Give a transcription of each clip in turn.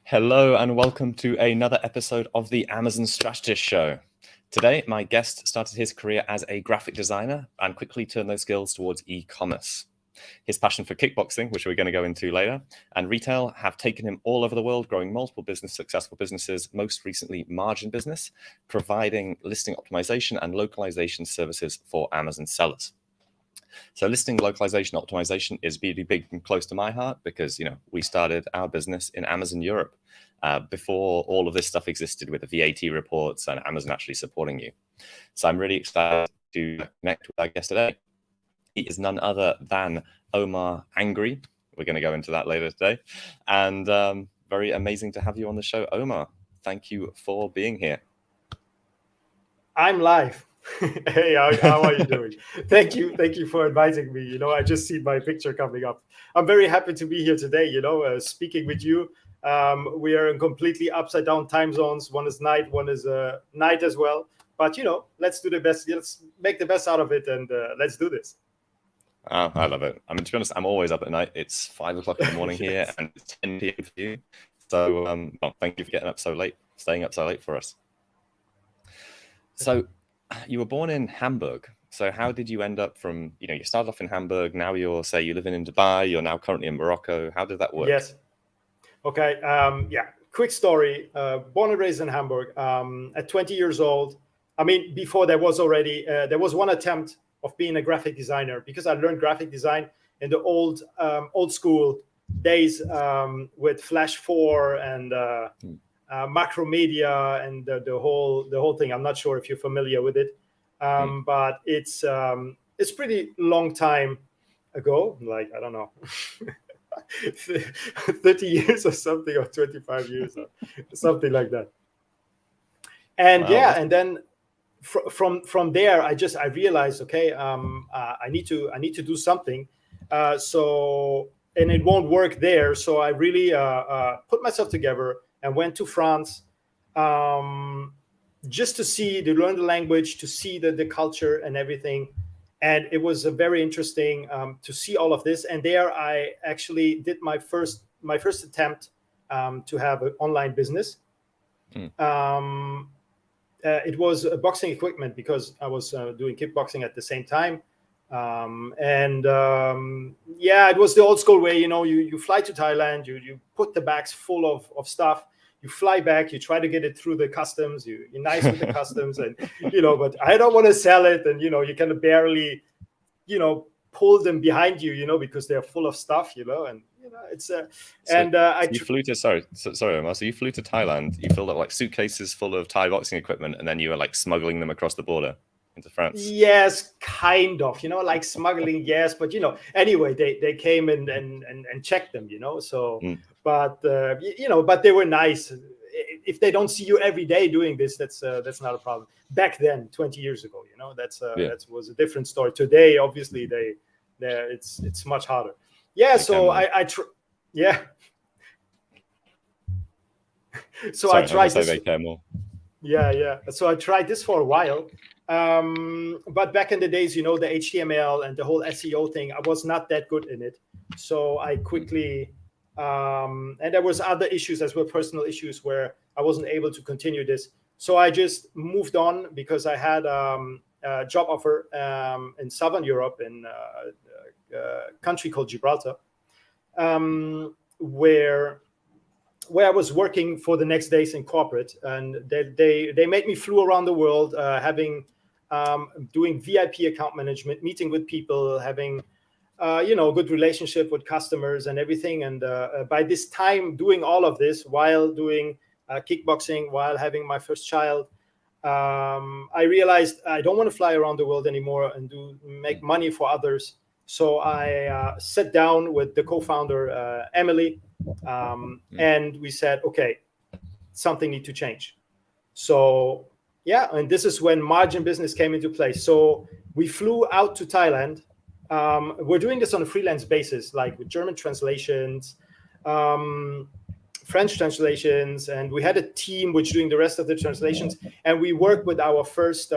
Hello and welcome to another episode of the Amazon Strategist Show. Today, my guest started his career as a graphic designer and quickly turned those skills towards e-commerce. His passion for kickboxing, which we're going to go into later, and retail have taken him all over the world, growing multiple successful businesses, most recently Margin Business, providing listing optimization and localization services for Amazon sellers. So listing localization optimization is really big and close to my heart because, we started our business in Amazon Europe before all of this stuff existed with the VAT reports and Amazon actually supporting you. So I'm really excited to connect with our guest today. He is none other than Omar Angri. We're going to go into that later today. And very amazing to have you on the show, Omar. Thank you for being here. I'm live. Hey, how are you doing? Thank you for inviting me. I just see my picture coming up. I'm very happy to be here today. Speaking with you. We are in completely upside down time zones. One is night, one is night as well. But let's do the best. Let's make the best out of it, and let's do this. Oh, I love it. I mean, to be honest, I'm always up at night. It's 5 o'clock in the morning here, and it's 10 p.m. for you. So, thank you for getting up so late, staying up so late for us. So, you were born in Hamburg. So how did you end up from, you started off in Hamburg, now you're living in Dubai, you're now currently in Morocco. How did that work? Yes. Okay. Quick story. Born and raised in Hamburg. At 20 years old, before there was one attempt of being a graphic designer because I learned graphic design in the old school days with Flash 4 and Macromedia and the whole thing. I'm not sure if you're familiar with it, but it's pretty long time ago. Like, I don't know, 30 years or something, or 25 years or something like that. And wow. And then from there, I realized, okay, I need to do something. And it won't work there. So I really put myself together and went to France just to learn the language, to see the culture and everything. And it was very interesting to see all of this. And there I actually did my first attempt to have an online business. It was boxing equipment because I was doing kickboxing at the same time. It was the old school way. You fly to Thailand, you put the bags full of stuff, you fly back, you try to get it through the customs, you're nice with the customs, and but I don't want to sell it, and you can barely pull them behind you, because they're full of stuff, and it's you flew to sorry Omar, so you flew to Thailand, you filled up like suitcases full of Thai boxing equipment, and then you were like smuggling them across the border into France. Yes, kind of, like smuggling, yes, but anyway, they came and checked them, so but but they were nice. If they don't see you every day doing this, that's not a problem. Back then, 20 years ago, that was a different story. Today, obviously, it's much harder. Yeah, so yeah. So I tried this. They care more. Yeah. So I tried this for a while. But back in the days, the HTML and the whole SEO thing, I was not that good in it. So I quickly, and there was other issues as well, personal issues where I wasn't able to continue this. So I just moved on because I had a job offer in Southern Europe in a country called Gibraltar, where I was working for the next days in corporate, and they made me flew around the world, doing VIP account management, meeting with people, having good relationship with customers and everything. And by this time, doing all of this while doing kickboxing, while having my first child, I realized I don't want to fly around the world anymore and make money for others. So I sat down with the co-founder, Emily, and we said, okay, something needs to change. So yeah, and this is when Margin Business came into place. So we flew out to Thailand. We're doing this on a freelance basis, like with German translations, French translations, and we had a team which doing the rest of the translations. And we worked with our first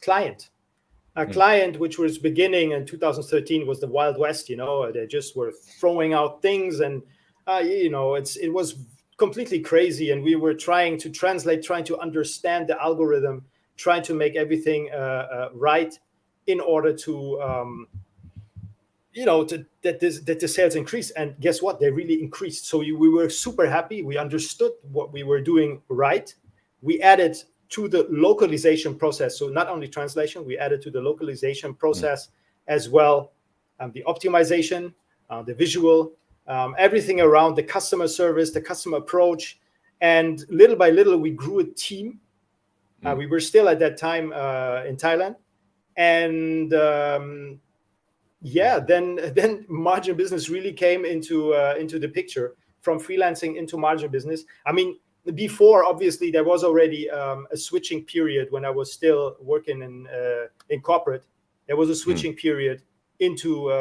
client. A client which was beginning in 2013 was the Wild West. They just were throwing out things and it was completely crazy, and we were trying to translate, trying to understand the algorithm, trying to make everything right in order to that the sales increase. And guess what? They really increased. So we were super happy. We understood what we were doing right. We added to the localization process. So not only translation, we added to the localization process as well, the optimization, the visual, everything around the customer service, the customer approach. And little by little, we grew a team. We were still at that time in Thailand. And then margin business really came into the picture, from freelancing into margin business. I mean, before, obviously, there was already a switching period when I was still working in corporate. There was a switching period into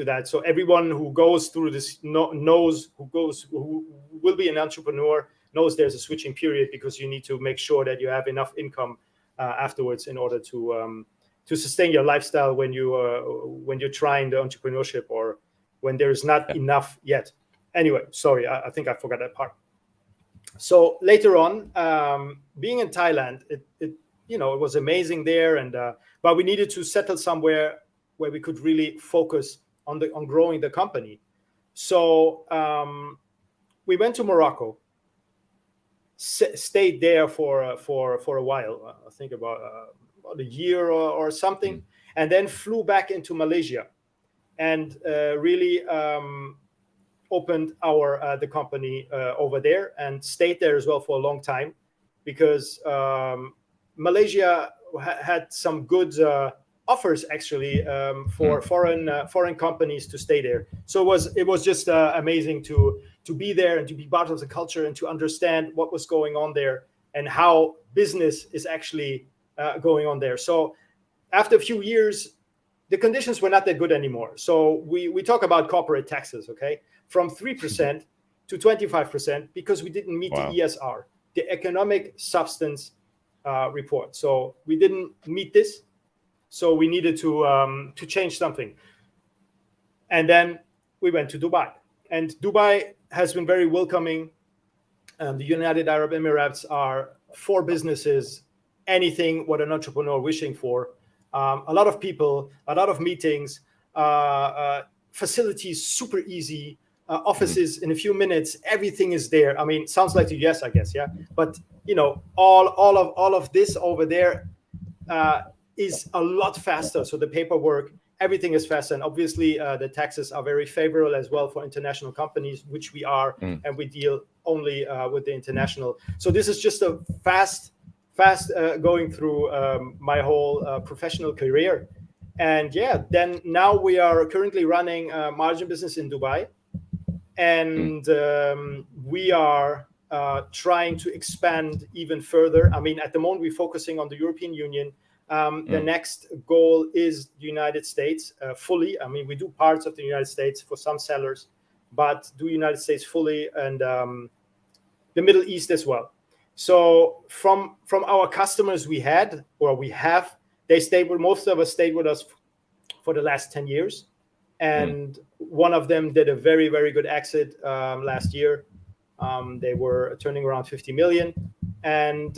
that. So everyone who goes through this knows, who will be an entrepreneur, knows there's a switching period, because you need to make sure that you have enough income afterwards in order to sustain your lifestyle when you're trying the entrepreneurship, or when there's not enough yet. Anyway, sorry, I think I forgot that part. So later on, being in Thailand, it was amazing there, and but we needed to settle somewhere where we could really focus on growing the company. So we went to Morocco, stayed there for a while. I think about a year or something, and then flew back into Malaysia, and really opened the company over there, and stayed there as well for a long time, because Malaysia had some good offers, actually, for foreign companies to stay there. So it was just amazing to be there, and to be part of the culture, and to understand what was going on there, and how business is actually going on there. So after a few years, the conditions were not that good anymore. So we talk about corporate taxes, okay, from 3% to 25%, because we didn't meet the ESR, the economic substance report. So we didn't meet this. So we needed to change something. And then we went to Dubai. And Dubai has been very welcoming. The United Arab Emirates are for businesses, anything what an entrepreneur wishing for. A lot of people, a lot of meetings, facilities super easy, offices in a few minutes, everything is there. I mean, sounds like the US, I guess, yeah. But all of this over there is a lot faster. So the paperwork, everything is faster, and obviously the taxes are very favorable as well for international companies, which we are, and we deal only with the international. So this is just a fast going through my whole professional career. And then now we are currently running margin business in Dubai, and we are trying to expand even further. I mean, at the moment, we're focusing on the European Union. The next goal is the United States fully. I mean, we do parts of the United States for some sellers, but do United States fully, and the Middle East as well. So from our customers we have, most of us stayed with us for the last 10 years. And one of them did a very, very good exit last year. They were turning around 50 million. And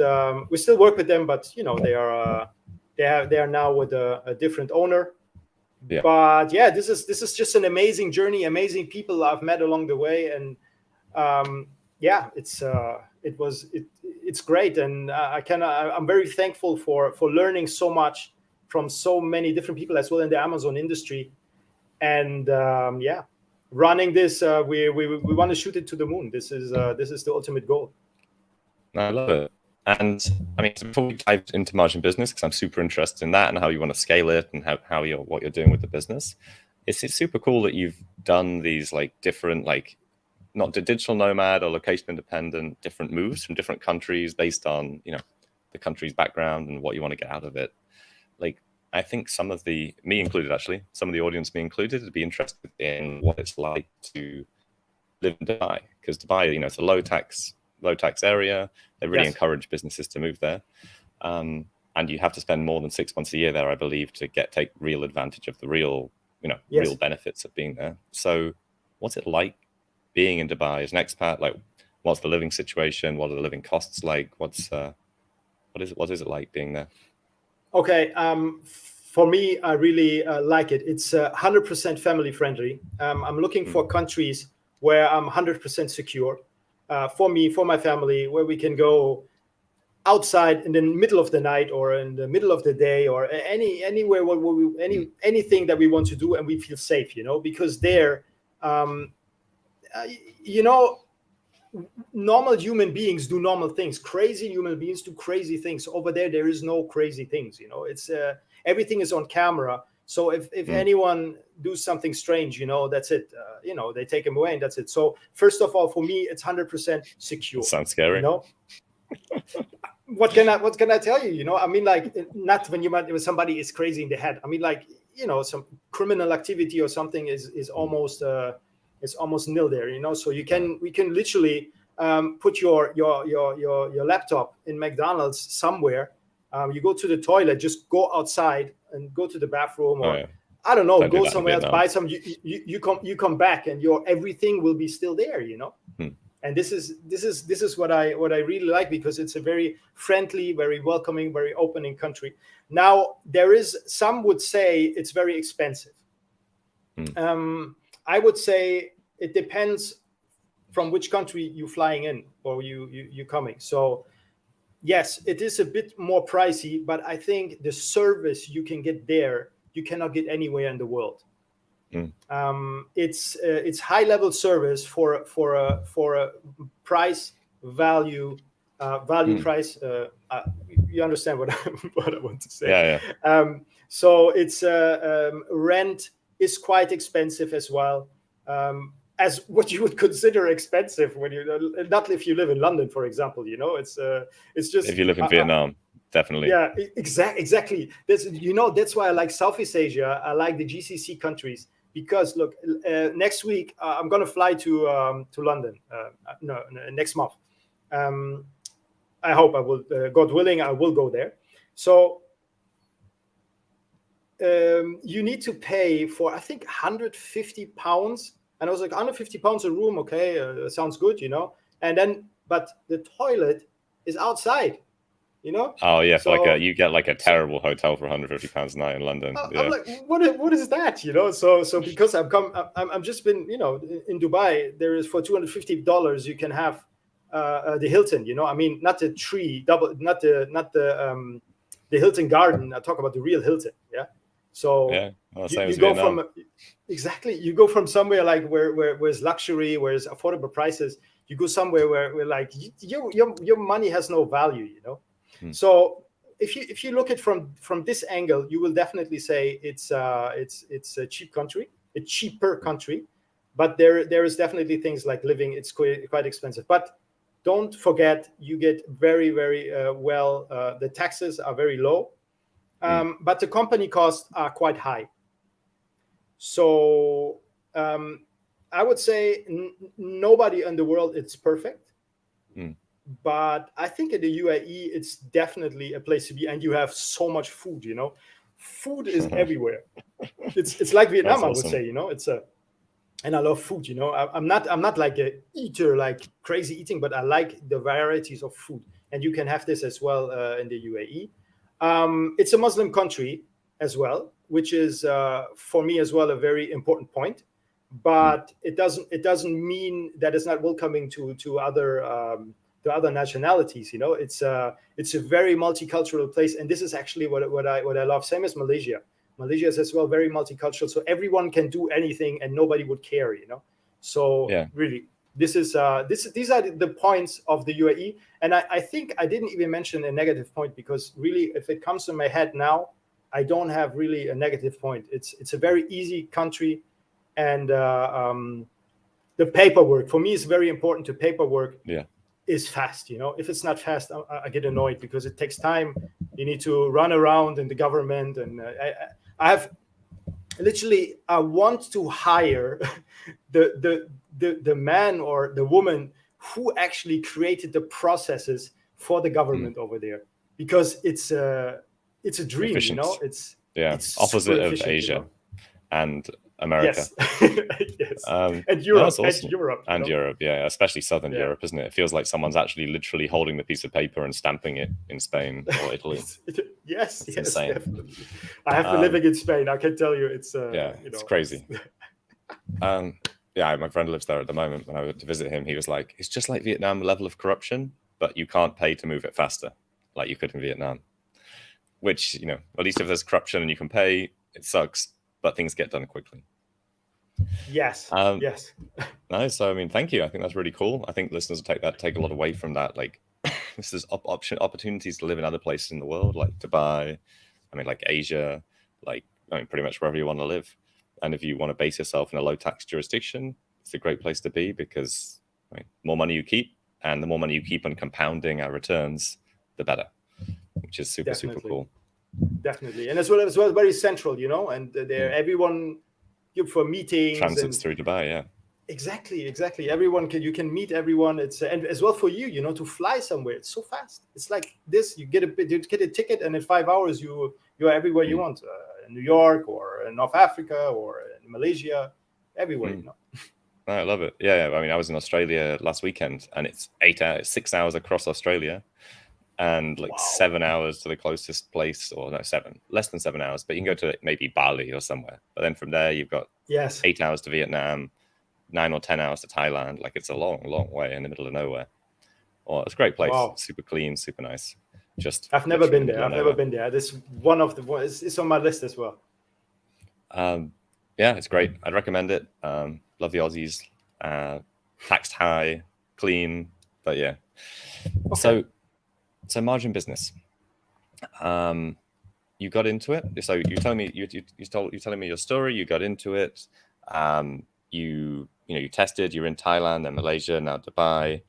we still work with them, but they are now with a different owner. Yeah. But this is just an amazing journey, amazing people I've met along the way, and it's great, and I'm very thankful for learning so much from so many different people as well in the Amazon industry, and running this. We want to shoot it to the moon. This is the ultimate goal. I love it. And I mean, before we dive into margin business, because I'm super interested in that and how you want to scale it and what you're doing with the business, it's super cool that you've done these different not digital nomad or location independent, different moves from different countries based on the country's background and what you want to get out of it. I think me included actually, some of the audience, me included, would be interested in what it's like to live in Dubai, because Dubai, it's a low tax area. They really encourage businesses to move there. And you have to spend more than 6 months a year there, I believe, to take real advantage of the real benefits of being there. So what's it like being in Dubai as an expat? Like, what's the living situation? What are the living costs like? What is it like being there? Okay, for me, I really like it. It's 100% family friendly. I'm looking for countries where I'm 100% secure. For me, for my family, where we can go outside in the middle of the night or in the middle of the day, or anywhere where anything that we want to do and we feel safe, because there, you know, normal human beings do normal things. Crazy human beings do crazy things. Over there is no crazy things. It's everything is on camera. So if anyone do something strange, that's it. They take him away and that's it. So first of all, for me, it's 100% secure. Sounds scary. What can I tell you? I mean, like, not when somebody is crazy in the head. I mean, like, some criminal activity or something is almost nil there. So we can literally put your laptop in McDonald's somewhere. You go to the toilet, just go outside and go to the bathroom, or I don't know, go somewhere else, buy some. You come back, and your everything will be still there. And this is what I really like, because it's a very friendly, very welcoming, very opening country. Now, some would say it's very expensive. I would say it depends from which country you're flying in or you're coming. So yes, it is a bit more pricey, but I think the service you can get there, you cannot get anywhere in the world. It's high level service for a price value price. You understand what I want to say? Yeah. So it's rent is quite expensive as well, as what you would consider expensive when not if you live in London, for example. It's just if you live in Vietnam. Definitely. Yeah, exactly. That's why I like Southeast Asia. I like the GCC countries. Because look, next week I'm going to fly to London. Next month. I hope I will. God willing, I will go there. So you need to pay for, I think, £150, and I was like, £150 a room. Okay, sounds good, And then, but the toilet is outside. Oh yeah, so, you get like a terrible hotel for £150 a night in London. I'm like, what is that? So because I'm just been, in Dubai, there is for $250 you can have the Hilton. I mean, not the not the Hilton Garden. I talk about the real Hilton. Yeah. So you go from you go from somewhere like where's luxury, where's affordable prices. You go somewhere where like your money has no value. So if you look at from this angle, you will definitely say it's a cheap country, a cheaper country, but there is definitely things like living. It's quite expensive, but don't forget you get very well. The taxes are very low, but the company costs are quite high. So I would say nobody in the world is perfect. But I think in the UAE, it's definitely a place to be, and you have so much food. Food is everywhere. It's like Vietnam. That's awesome. I would say. And I love food. I'm not like a eater, like crazy eating, but I like the varieties of food, and you can have this as well in the UAE. It's a Muslim country as well, which is for me as well a very important point. But it doesn't mean that it's not welcoming to other nationalities. It's a very multicultural place, and this is actually what I love. Same as Malaysia. Malaysia is as well very multicultural, so everyone can do anything and nobody would care. So really, these are the points of the UAE. And I think I didn't even mention a negative point, because really, if it comes to my head now, I don't have really a negative point. It's a very easy country, and the paperwork for me is very important. The paperwork is fast. If it's not fast, I get annoyed, because it takes time. You need to run around in the government, and I have literally, I want to hire the man or the woman who actually created the processes for the government over there, because it's a dream. Efficient. It's opposite of Asia. And America. Yes. And no, Europe, that's awesome. and Europe, And Europe, yeah, especially Southern Yeah. Europe, isn't it? It feels like someone's actually literally holding the piece of paper and stamping it in Spain or Italy. Yes, It's insane. Definitely. I have been living in Spain. I can tell you, it's it's crazy. Yeah, my friend lives there at the moment. When I went to visit him, he was like, "It's just like Vietnam level of corruption, but you can't pay to move it faster, like you could in Vietnam." Which, you know, at least if there's corruption and you can pay, it sucks, but things get done quickly. Yes. Yes. No, so I mean, thank you. I think that's really cool. I think listeners will take a lot away from that. Like, this is opportunities to live in other places in the world, like Dubai. I mean, like Asia, like I mean, pretty much wherever you want to live. And if you want to base yourself in a low tax jurisdiction, it's a great place to be because I mean, more money you keep, and the more money you keep on compounding our returns, the better. Which is super cool. Definitely, and as well very central, you know, and everyone for meetings transits through Dubai, yeah. Exactly. Everyone you can meet everyone. It's and as well for you, you know, to fly somewhere. It's so fast. It's like this: you get a ticket, and in 5 hours you are everywhere you want. In New York or in North Africa or in Malaysia, everywhere. You know. I love it. Yeah, I mean, I was in Australia last weekend, and it's 6 hours across Australia, and like 7 hours to the closest place, or no, less than 7 hours. But you can go to maybe Bali or somewhere. But then from there, you've got 8 hours to Vietnam. 9 or 10 hours to Thailand. Like it's a long way in the middle of nowhere. Oh, it's a great place. Wow. Super clean, super nice. I've never been there. This one of the it's on my list as well. Yeah, it's great. I'd recommend it. Love the Aussies. Taxed high, clean, but yeah. Okay. So margin business. You got into it. So you telling me you're telling me your story. You got into it. You tested, you're in Thailand and Malaysia, now Dubai.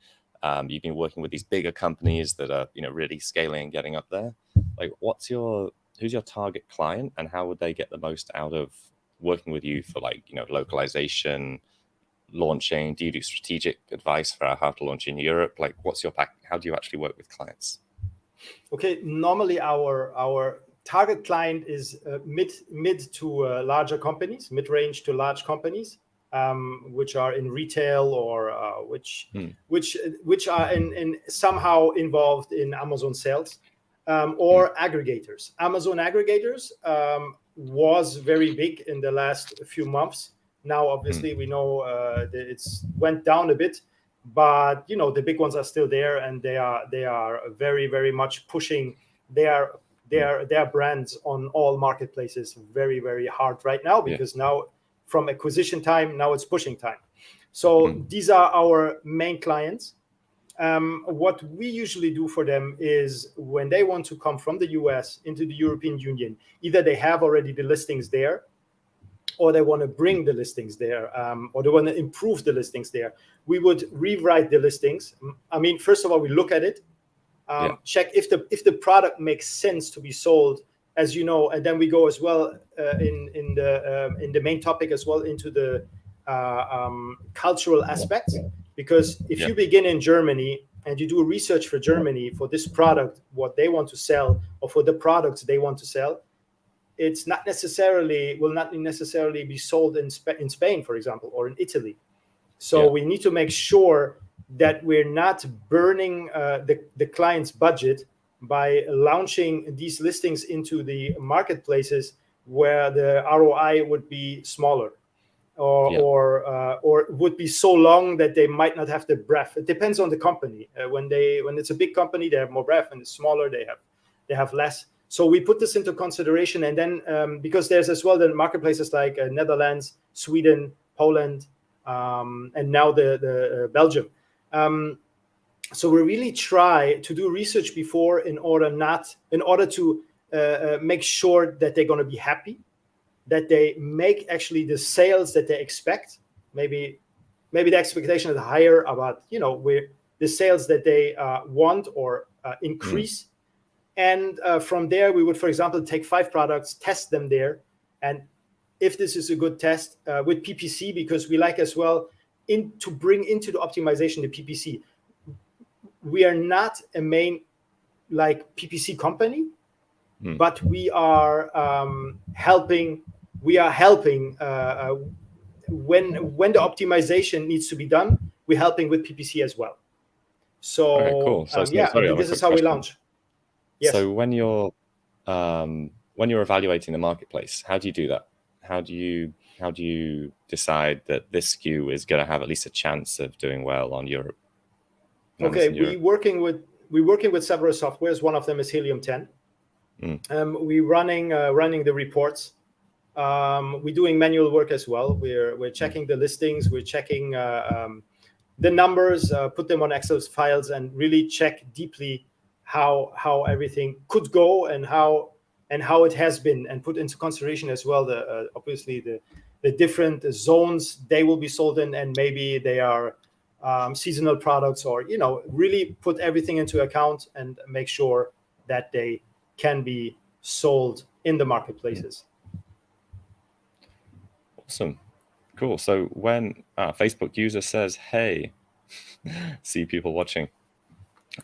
You've been working with these bigger companies that are, really scaling and getting up there. Like, who's your target client, and how would they get the most out of working with you for localization, launching? Do you do strategic advice for how to launch in Europe? Like, what's your pack? How do you actually work with clients? Okay, normally our target client is mid to larger companies, mid-range to large companies. Which are in retail or which are in somehow involved in Amazon sales or aggregators. Amazon aggregators was very big in the last few months. Now, obviously, we know it's went down a bit, but the big ones are still there, and they are very, very much pushing their brands on all marketplaces very, very hard right now, because now from acquisition time, now it's pushing time. So these are our main clients. What we usually do for them is when they want to come from the US into the European Union, either they have already the listings there, or they want to bring the listings there, or they want to improve the listings there. We would rewrite the listings. I mean, first of all, we look at it, check if the product makes sense to be sold, as you know, and then we go as well in the main topic as well into the cultural aspects. Because if you begin in Germany and you do research for Germany for this product, what they want to sell, or for the products they want to sell, it's will not necessarily be sold in Spain, for example, or in Italy. So we need to make sure that we're not burning the client's budget by launching these listings into the marketplaces where the ROI would be smaller, or would be so long that they might not have the breadth. It depends on the company. When it's a big company, they have more breadth, and it's smaller, they have less. So we put this into consideration, and then because there's as well the marketplaces like Netherlands, Sweden, Poland, and now the Belgium. So we really try to do research before in order to make sure that they're going to be happy, that they make actually the sales that they expect. Maybe the expectation is higher about the sales that they want or increase. And from there, we would, for example, take 5 products, test them there, and if this is a good test with PPC, because we like as well to bring into the optimization the PPC. We are not a main PPC company, but we are helping we are helping when the optimization needs to be done. We're helping with PPC as well. So Okay, cool. So yeah, sorry, and I have a this is quick how we question. launch. Yes. So when you're evaluating the marketplace, how do you do that? How do you decide that this SKU is going to have at least a chance of doing well on Europe? Okay, we're working with several softwares. One of them is Helium 10. We're running the reports. We're doing manual work as well. We're checking the listings. We're checking the numbers, put them on Excel files, and really check deeply how everything could go and how it has been, and put into consideration as well the obviously the different zones they will be sold in, and maybe they are seasonal products, or really put everything into account and make sure that they can be sold in the marketplaces. Awesome. Cool. So when a Facebook user says, hey, see people watching.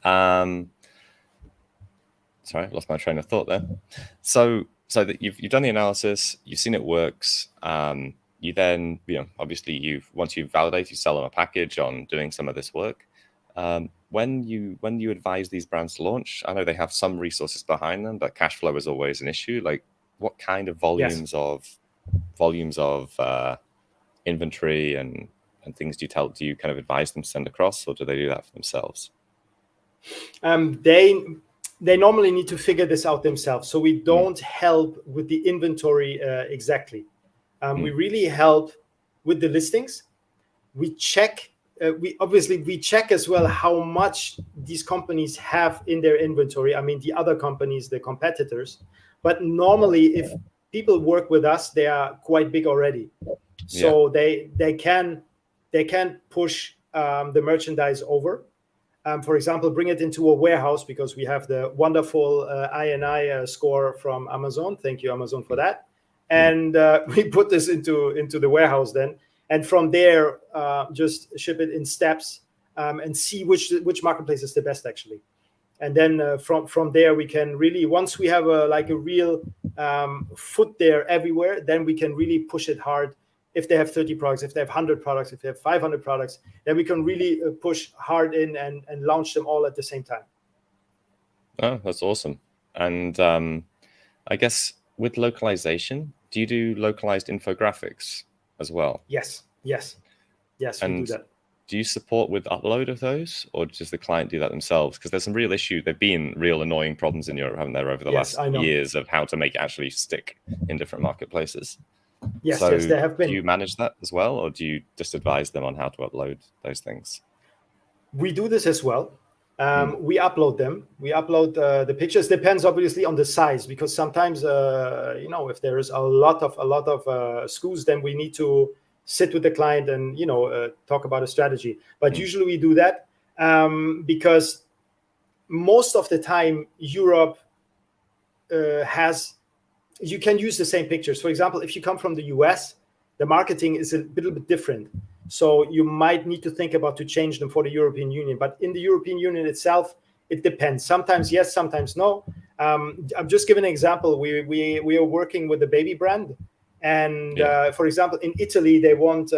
Sorry, I lost my train of thought there. So that you've done the analysis, you've seen it works. You then, obviously once you've validated, you sell them a package on doing some of this work. When you advise these brands to launch, I know they have some resources behind them, but cash flow is always an issue. Like, what kind of volumes of inventory and things do you kind of advise them to send across, or do they do that for themselves? They normally need to figure this out themselves. So we don't help with the inventory exactly. We really help with the listings. We check. We check as well how much these companies have in their inventory. I mean, the other companies, the competitors. But normally, if people work with us, they are quite big already. So they can push the merchandise over. For example, bring it into a warehouse, because we have the wonderful INI score from Amazon. Thank you, Amazon, for that. And we put this into the warehouse then. And from there, just ship it in steps and see which marketplace is the best, actually. And then from there, we can really, once we have a real foot there everywhere, then we can really push it hard. If they have 30 products, if they have 100 products, if they have 500 products, then we can really push hard in and launch them all at the same time. Oh, that's awesome. And I guess with localization, do you do localized infographics as well? Yes, we do that. Do you support with upload of those, or does the client do that themselves? Because there's some real issue. There've been real annoying problems in Europe, haven't there, over the last years of how to make it actually stick in different marketplaces. Yes, there have been. Do you manage that as well, or do you just advise them on how to upload those things? We do this as well. We upload them. We upload the pictures. Depends obviously on the size, because sometimes if there is a lot of SKUs, then we need to sit with the client and talk about a strategy. But usually we do that because most of the time Europe you can use the same pictures. For example, if you come from the US, the marketing is a little bit different. So you might need to think about to change them for the European Union. But in the European Union itself, it depends. Sometimes yes, sometimes no. I'm just giving an example. We are working with a baby brand. And for example, in Italy, they want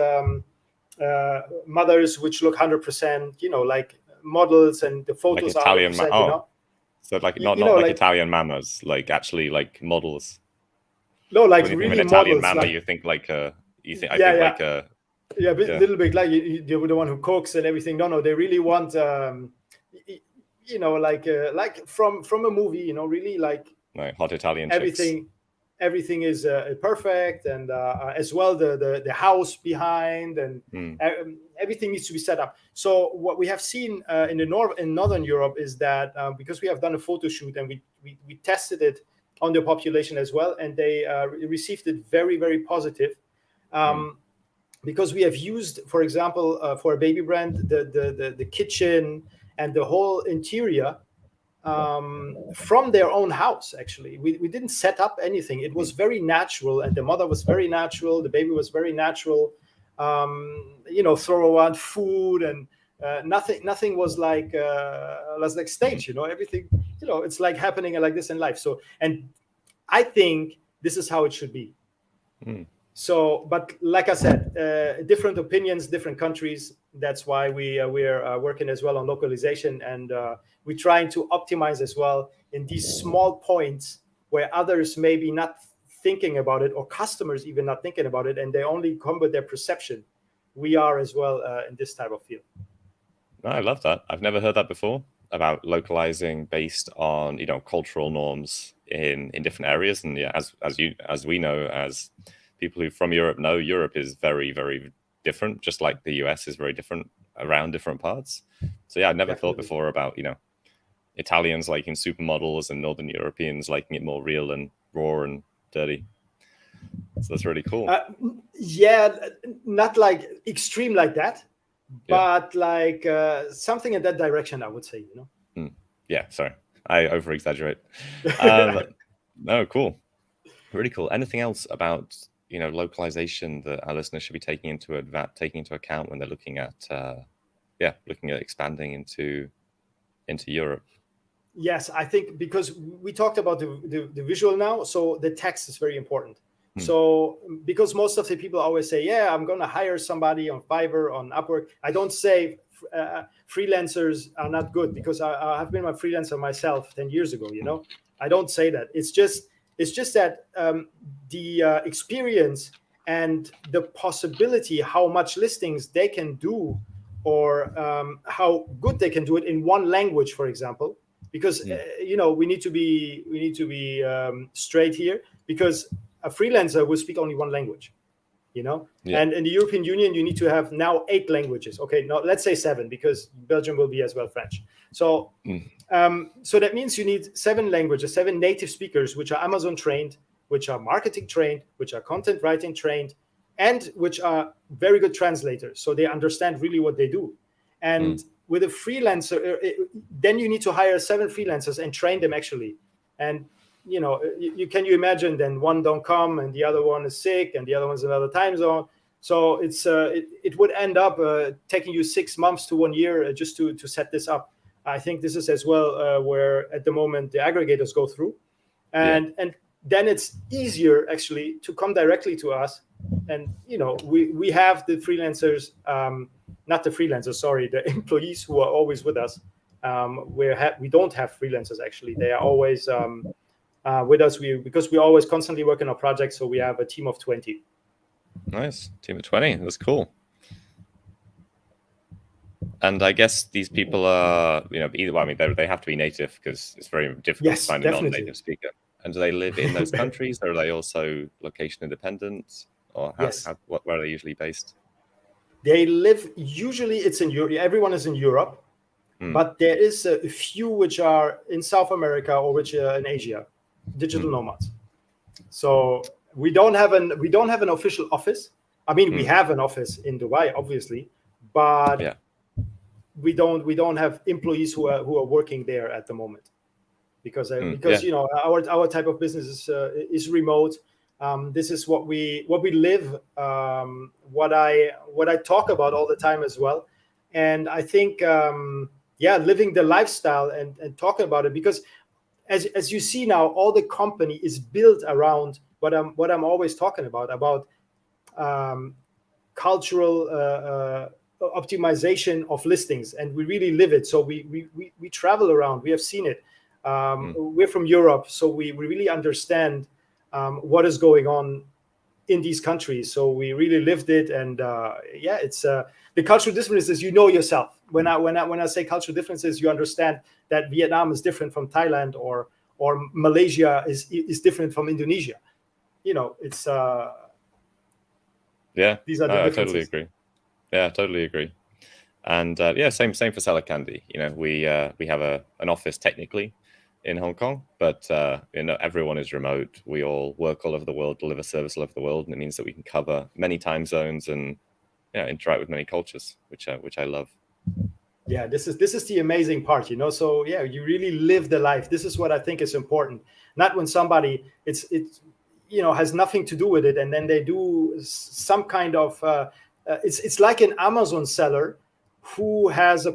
mothers which look 100%, like models, and the photos like Italian are 100%, So like not like Italian mamas, like actually like models. No, like when you really think of an Italian models. mama, you think like a little bit like you're the one who cooks and everything. No, they really want like from a movie, really like hot Italian everything. Chicks. Everything is perfect, and as well the house behind, and everything needs to be set up. So what we have seen in Northern Europe is that because we have done a photo shoot and we tested it on the population as well, and they received it very, very positive. Because we have used, for example, for a baby brand, the kitchen and the whole interior from their own house. Actually, we didn't set up anything. It was very natural, and the mother was very natural, the baby was very natural. Throw around food, and nothing was like staged. Everything, it's like happening like this in life. So, and I think this is how it should be. Mm. So, but like I said, different opinions, different countries. That's why we're working as well on localization, and we're trying to optimize as well in these small points where others maybe not thinking about it, or customers even not thinking about it, and they only come with their perception. We are as well in this type of field. No, I love that. I've never heard that before about localizing based on, you know, cultural norms in different areas. And yeah, as we know, as people who from Europe know, Europe is very, very different, just like the US is very different around different parts. So yeah, I'd never thought Definitely. before about, you know, Italians liking supermodels and Northern Europeans liking it more real and raw and dirty. So that's really cool. Yeah, not like extreme like that, Yeah. but like something in that direction, I would say. Yeah, sorry. I over exaggerate. No, cool. Really cool. Anything else about, you know, localization that our listeners should be taking into account when they're looking at looking at expanding into Europe? Yes, I think because we talked about the visual now, so the text is very important. Hmm. So because most of the people always say, yeah, I'm going to hire somebody on Fiverr, on Upwork. I don't say freelancers are not good, because I have been a freelancer myself 10 years ago, I don't say that. It's just that the experience and the possibility how much listings they can do, or how good they can do it in one language, for example. Because we need to be straight here, because a freelancer will speak only one language, Yeah. and in the European Union you need to have now 8 languages. Okay, no, let's say 7, because Belgium will be as well French. So so that means you need 7 languages, 7 native speakers, which are Amazon trained, which are marketing trained, which are content writing trained, and which are very good translators, so they understand really what they do. And with a freelancer, then you need to hire 7 freelancers and train them actually. And can you imagine, then one don't come and the other one is sick and the other one's in another time zone. So it would end up taking you 6 months to 1 year just to set this up. I think this is as well where at the moment the aggregators go through, and then it's easier actually to come directly to us. And we have the freelancers, not the freelancers, sorry, the employees who are always with us. We don't have freelancers actually; they are always with us. Because we always constantly work on our projects, so we have a team of 20. Nice. Team of 20. That's cool. And I guess these people are, either. Well, I mean, they have to be native, because it's very difficult to find a non-native speaker. And do they live in those countries, or are they also location independent, or Yes. where are they usually based? They live, usually it's in Europe. Everyone is in Europe, but there is a few which are in South America, or which are in Asia, digital nomads. So we don't have an official office. I mean, we have an office in Dubai, obviously, but we don't have employees who are working there at the moment, because our type of business is remote. This is what we live, what I talk about all the time as well. And I think living the lifestyle and talking about it, because as you see now, all the company is built around what I'm always talking about cultural optimization of listings, and we really live it. So we travel around, we have seen it. We're from Europe, so we really understand what is going on in these countries. So we really lived it, and it's the cultural differences. Yourself. When I say cultural differences, you understand that Vietnam is different from Thailand, or Malaysia is different from Indonesia. It's these are the differences. I totally agree. Yeah, I totally agree. And same for Seller Candy. We have an office technically in Hong Kong, but everyone is remote. We all work all over the world, deliver service all over the world, and it means that we can cover many time zones and interact with many cultures, which I love. Yeah, this is the amazing part, So you really live the life. This is what I think is important. Not when somebody it's has nothing to do with it, and then they do some kind of it's like an Amazon seller who has a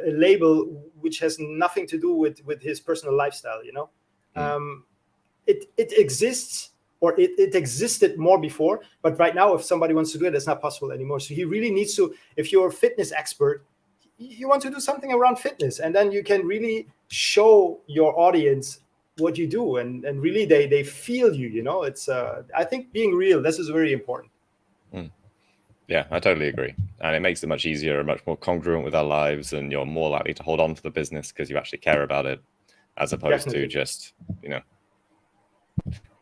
label which has nothing to do with his personal lifestyle. It exists or it existed more before, but right now, if somebody wants to do it, it's not possible anymore. So he really needs to, if you're a fitness expert, you want to do something around fitness, and then you can really show your audience what you do, and really they feel you, you know. It's I think being real, this is very important. Yeah, I totally agree. And it makes it much easier and much more congruent with our lives, and you're more likely to hold on to the business because you actually care about it, as opposed Definitely. to just, you know,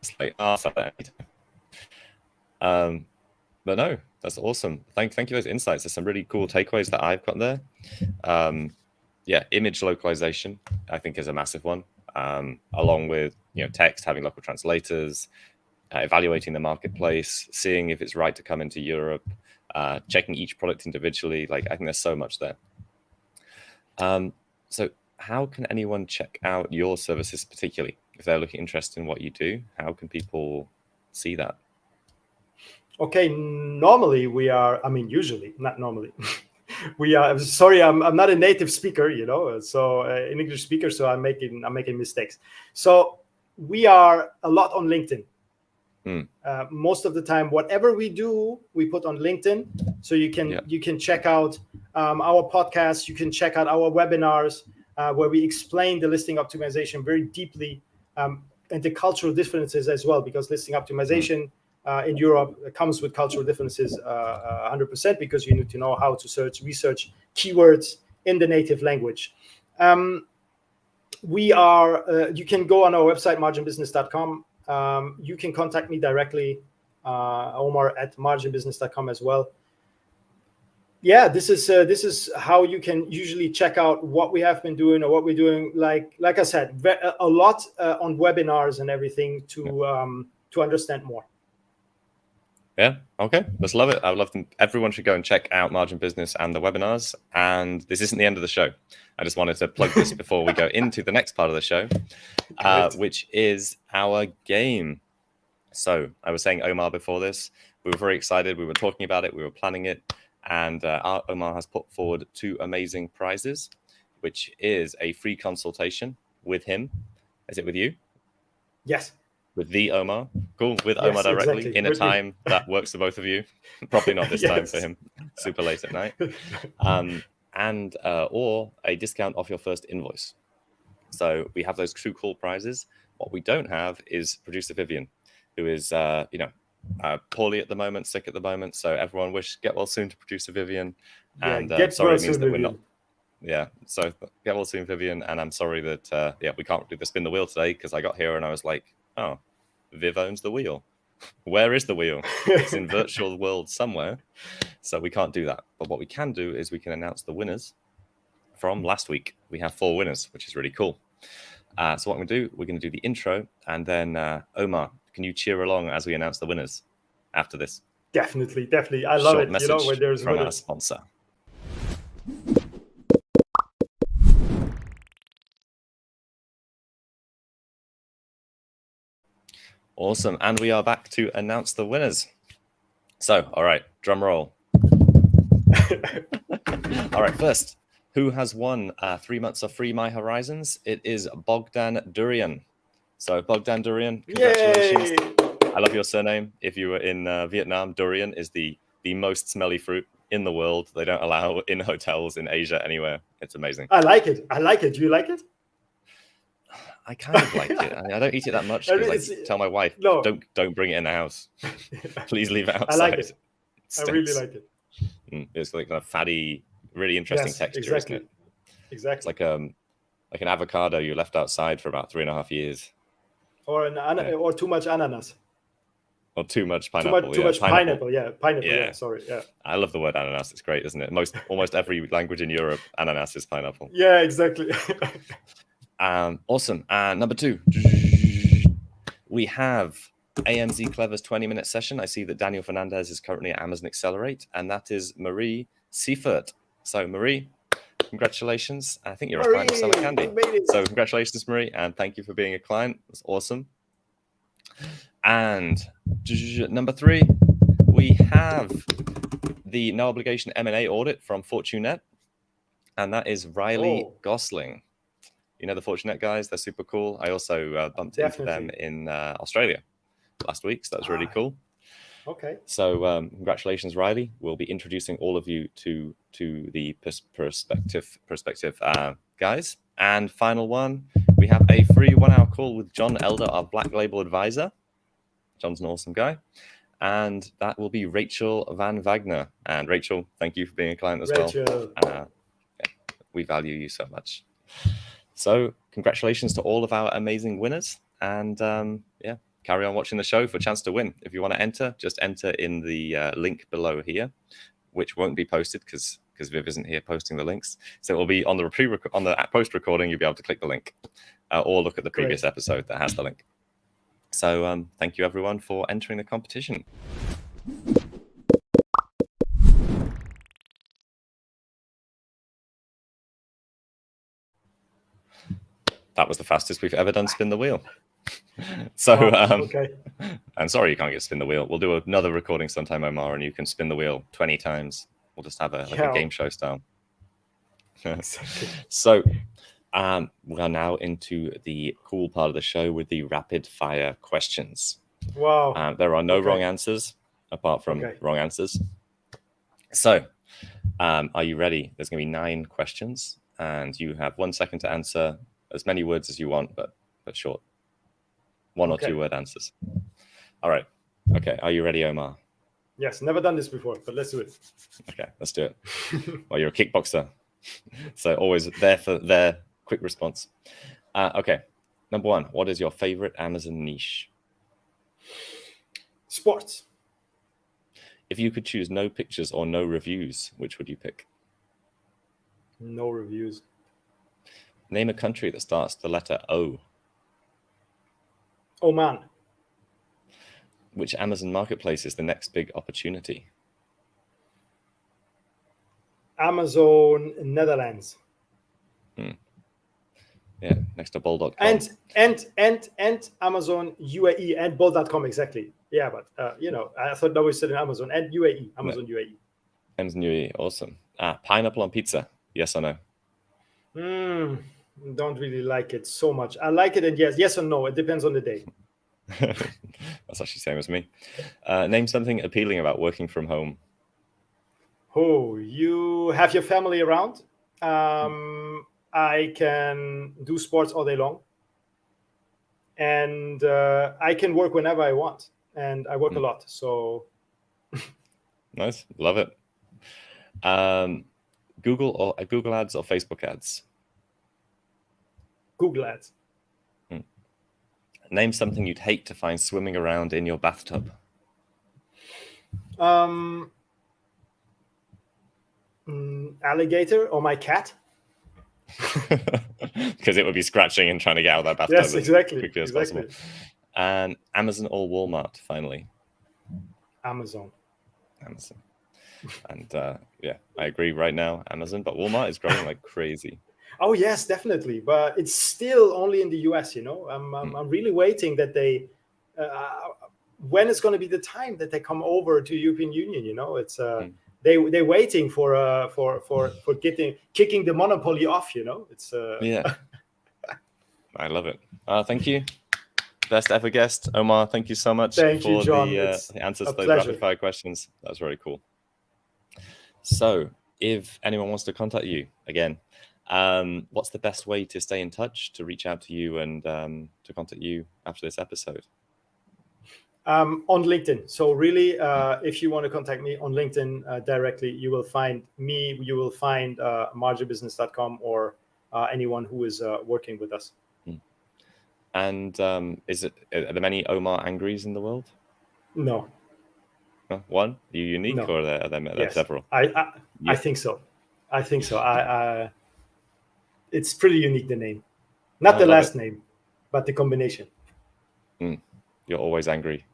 it's like, oh, sell that anytime. But no, that's awesome. Thank you for those insights. There's some really cool takeaways that I've got there. Yeah, image localization, I think, is a massive one. Along with, you know, text, having local translators, evaluating the marketplace, seeing if it's right to come into Europe, checking each product individually. Like, I think there's so much there. So how can anyone check out your services, particularly if they're looking interested in what you do? How can people see that? Okay, normally we are, I mean, usually, not normally. We are, sorry, I'm not a native speaker, you know, so an English speaker, so I'm making mistakes. So we are a lot on LinkedIn. Most of the time, whatever we do, we put on LinkedIn. So you can check out our podcast. You can check out our webinars where we explain the listing optimization very deeply, and the cultural differences as well, because listing optimization in Europe comes with cultural differences 100%, because you need to know how to research keywords in the native language. We are. You can go on our website, marginbusiness.com. You can contact me directly, Omar at marginbusiness.com as well. Yeah, this is how you can usually check out what we have been doing or what we're doing. Like I said, a lot on webinars and everything to understand more. Yeah. Okay. Let's love it. I would love them. Everyone should go and check out Margin Business and the webinars. And this isn't the end of the show. I just wanted to plug this before we go into the next part of the show, which is our game. So I was saying, Omar, before this, we were very excited. We were talking about it. We were planning it. And Omar has put forward 2 amazing prizes, which is a free consultation with him. Is it with you? Yes. With the Omar. Cool. With Omar directly, exactly. In a time that works for both of you. Probably not this time for him. Super late at night. And or a discount off your first invoice. So we have those 2 cool prizes. What we don't have is producer Vivian, who is poorly at the moment, sick at the moment. So everyone wish get well soon to producer Vivian. And sorry, it means that we're not. Yeah, so get well soon, Vivian. And I'm sorry that we can't do the spin the wheel today, because I got here and I was like, oh, Viv owns the wheel. Where is the wheel? It's in virtual world somewhere. So we can't do that. But what we can do is we can announce the winners from last week. We have 4 winners, which is really cool. So what we're going to do the intro, and then Omar, can you cheer along as we announce the winners after this? Definitely. I love it. You know, when there's from winners. Our sponsor. Awesome. And we are back to announce the winners. So, all right, drum roll. All right, first, who has won 3 months of free My Horizons? It is Bogdan Durian. So, Bogdan Durian, congratulations. Yay! I love your surname. If you were in Vietnam, durian is the most smelly fruit in the world. They don't allow in hotels in Asia anywhere. It's amazing. I like it. Do you like it? I kind of like it. I don't eat it that much because I tell my wife, no, don't bring it in the house. Please leave it outside. I like it. I really like it. It's like kind of fatty, really interesting texture, exactly. Isn't it? Exactly. It's like an avocado you left outside for about 3.5 years. Or or too much ananas. Or too much pineapple. Too much pineapple. Pineapple. Yeah. Sorry. Yeah. I love the word ananas. It's great, isn't it? Almost every language in Europe, ananas is pineapple. Yeah, exactly. Awesome. Number 2, we have AMZ Clever's 20-minute session. I see that Daniel Fernandez is currently at Amazon Accelerate, and that is Marie Seifert. So, Marie, congratulations. I think you're a client of Summer Candy. So, congratulations, Marie, and thank you for being a client. That's awesome. And number 3, we have the no obligation M&A audit from Fortunet, and that is Riley Gosling. You know the Fortunet guys, they're super cool. I also bumped into them in Australia. last week, so that was really cool. Okay. So congratulations, Riley. We'll be introducing all of you to the perspective guys. And final one, we have a free 1-hour call with John Elder, our Black Label advisor. John's an awesome guy. And that will be Rachel Van Wagner. And Rachel, thank you for being a client as well. We value you so much. So congratulations to all of our amazing winners. And yeah, carry on watching the show for a chance to win. If you want to enter, just enter in the link below here, which won't be posted because Viv isn't here posting the links. So it will be on the post recording. You'll be able to click the link or look at the previous episode that has the link. So thank you everyone for entering the competition. That was the fastest we've ever done spin the wheel. So okay. I'm sorry you can't get spin the wheel. We'll do another recording sometime, Omar, and you can spin the wheel 20 times. We'll just have a game show style. So we are now into the cool part of the show with the rapid fire questions. Wow. There are no wrong answers apart from wrong answers. So are you ready? There's going to be 9 questions and you have 1 second to answer as many words as you want, but short. 1 or 2 word answers. All right. Okay. Are you ready, Omar? Yes. Never done this before, but let's do it. Okay. Let's do it. Well, you're a kickboxer, so always there for their quick response. Okay. Number 1. What is your favorite Amazon niche? Sports. If you could choose no pictures or no reviews, which would you pick? No reviews. Name a country that starts the letter O. Oman. Which Amazon marketplace is the next big opportunity? Amazon Netherlands. Yeah, next to Bol.com. And Amazon UAE and Bol.com, exactly. Yeah, but I thought that we said in Amazon and UAE. Amazon UAE. Amazon UAE, awesome. Pineapple on pizza, yes or no? Don't really like it so much. I like it, and yes or no. It depends on the day. That's actually the same as me. Name something appealing about working from home. Oh, you have your family around. I can do sports all day long, and I can work whenever I want, and I work a lot. So nice, love it. Google ads or Facebook ads? Google ads. Name something you'd hate to find swimming around in your bathtub. Alligator or my cat. Because it would be scratching and trying to get out of that bathtub as quickly as possible. And Amazon or Walmart, finally? Amazon. And yeah, I agree right now, Amazon, but Walmart is growing like crazy. Oh yes, definitely, but it's still only in the US. I'm really waiting that they when it's going to be the time that they come over to European Union. It's they're waiting for kicking the monopoly off. It's yeah. I love it. Thank you, best ever guest, Omar. Thank you so much for you, John. The answers to those rapid fire questions. That was very cool. So, if anyone wants to contact you again, what's the best way to stay in touch, to reach out to you and to contact you after this episode? On LinkedIn. So really, if you want to contact me on LinkedIn directly, you will find me. You will find marginbusiness.com or anyone who is working with us. And are there many Omar Angris in the world? No. One? Are you unique, or are there several? I think so. It's pretty unique, the name. Not the last name, but the combination. You're always angry.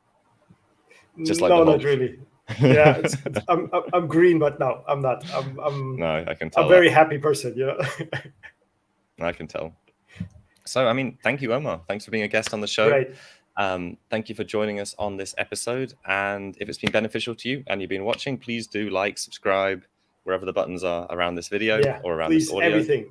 Just like not really. Yeah, I'm green, but no, I'm not. No, I can tell. I'm a very happy person, I can tell. So, I mean, thank you, Omar. Thanks for being a guest on the show. Great. Thank you for joining us on this episode. And if it's been beneficial to you and you've been watching, please do like, subscribe, wherever the buttons are around this video or around this audio. Everything.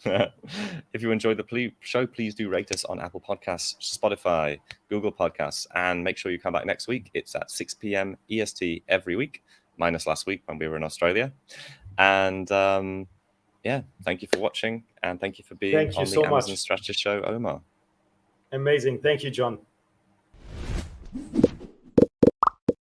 If you enjoyed the show, please do rate us on Apple Podcasts, Spotify, Google Podcasts, and make sure you come back next week. It's at 6 p.m. EST every week, minus last week when we were in Australia. And yeah, thank you for watching, and thank you for being Thank you on so the Amazon much. Strategist Show, Omar. Amazing. Thank you, John.